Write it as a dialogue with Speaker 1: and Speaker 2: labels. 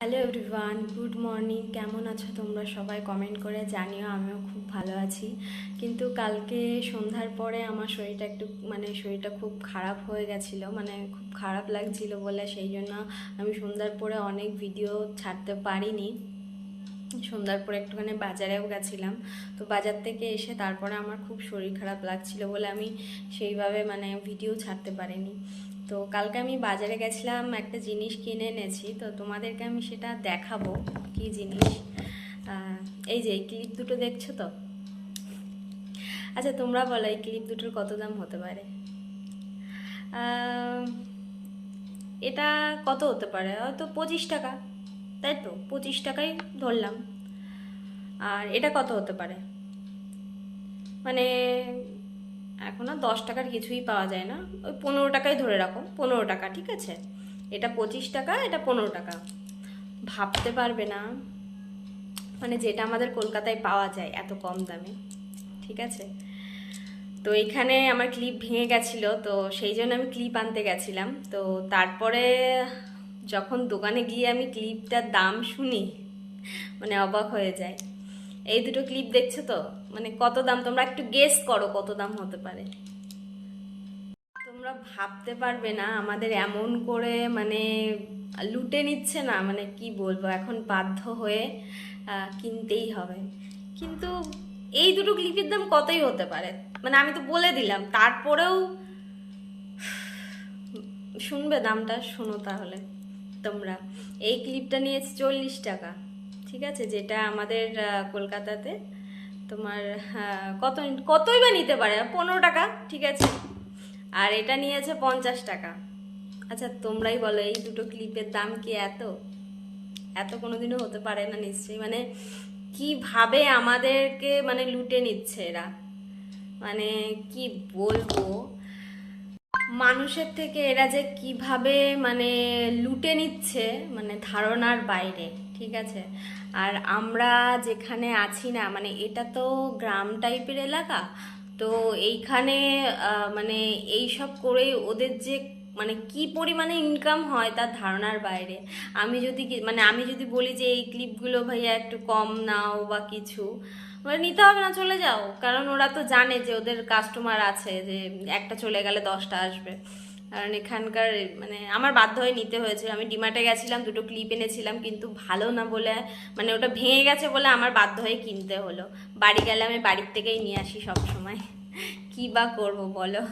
Speaker 1: Hello everyone, good morning. কেমন আছো তোমরা সবাই? কমেন্ট করে জানিও। আমিও খুব ভালো আছি, কিন্তু কালকে সন্ধ্যার পরে আমার শরীরটা খুব খারাপ হয়ে গেছিলো, খুব খারাপ লাগছিল বলে সেই জন্য আমি সন্ধ্যার পরে অনেক ভিডিও ছাড়তে পারিনি। সন্ধ্যার পরে একটুখানি বাজারেও গেছিলাম, তো বাজার থেকে এসে তারপরে আমার খুব শরীর খারাপ লাগছিল বলে আমি সেইভাবে ভিডিও ছাড়তে পারিনি। তো কালকে আমি বাজারে গেছিলাম, একটা জিনিস কিনে এনেছি, তো তোমাদেরকে আমি সেটা দেখাবো কি জিনিস। এই যে এই ক্লিপ দুটো দেখছো তো? আচ্ছা তোমরা বলো, এই ক্লিপ দুটোর কত দাম হতে পারে? এটা কত হতে পারে? হয়তো 25 টাকা, তাই তো? 25 টাকাই ধরলাম। আর এটা কত হতে পারে? মানে এখন আর 10 টাকার কিছুই পাওয়া যায় না, ওই 15 টাকাই ধরে রাখো, 15 টাকা, ঠিক আছে? এটা 25 টাকা, এটা 15 টাকা। ভাবতে পারবে না, যেটা আমাদের কলকাতায় পাওয়া যায় এত কম দামে, ঠিক আছে? তো এখানে আমার ক্লিপ ভেঙে গেছিলো, তো সেই জন্য আমি ক্লিপ আনতে গেছিলাম। তো তারপরে যখন দোকানে গিয়ে আমি ক্লিপটার দাম শুনি, অবাক হয়ে যায়। এই দুটো ক্লিপ দেখছো তো, কত দাম? তোমরা একটু গেস করো কত দাম হতে পারে। তোমরা ভাবতে পারবে না, আমাদের এমন করে লুটে নিচ্ছে না, কি বলবো, এখন বাধ্য হয়ে কিনতেই হবে। কিন্তু এই দুটো ক্লিপের দাম কতই হতে পারে, আমি তো বলে দিলাম, তারপরেও শুনবে দামটা? শোনো তাহলে তোমরা। এই ক্লিপটা নিয়েছে 40 টাকা, ঠিক আছে? যেটা আমাদের কলকাতাতে তোমার কতই বা নিতে পারে, 15 টাকা, ঠিক আছে? আর এটা নিয়েছে 50 টাকা। আচ্ছা তোমরাই বলো, এই দুটো ক্লিপের দাম কি এত? এত কোনোদিনও হতে পারে না নিশ্চয়ই। কিভাবে আমাদেরকে লুটে নিচ্ছে এরা, কি বলবো, মানুষের থেকে এরা যে কিভাবে লুটে নিচ্ছে, ধারণার বাইরে, ঠিক আছে? আর আমরা যেখানে আছি না, এটা তো গ্রাম টাইপের এলাকা, তো এইখানে এই সব করে ওদের যে কি পরিমাণে ইনকাম হয় তার ধারণার বাইরে। আমি যদি বলি যে এই ক্লিপগুলো ভাইয়া একটু কম নাও বা কিছু, নিতে হবে না, চলে যাও, কারণ ওরা তো জানে যে ওদের কাস্টমার আছে, যে একটা চলে গেলে 10টা আসবে। কারণ এখানকার আমার বাধ্য হয়ে নিতে হয়েছে। আমি ডিমার্টে গেছিলাম, দুটো ক্লিপ এনেছিলাম, কিন্তু ভালো না বলে, ওটা ভেঙে গেছে বলে আমার বাধ্য হয়ে কিনতে হলো। বাড়ি গেলে আমি বাড়ির থেকেই নিয়ে আসি সব সময়। কি বা করবো বলো।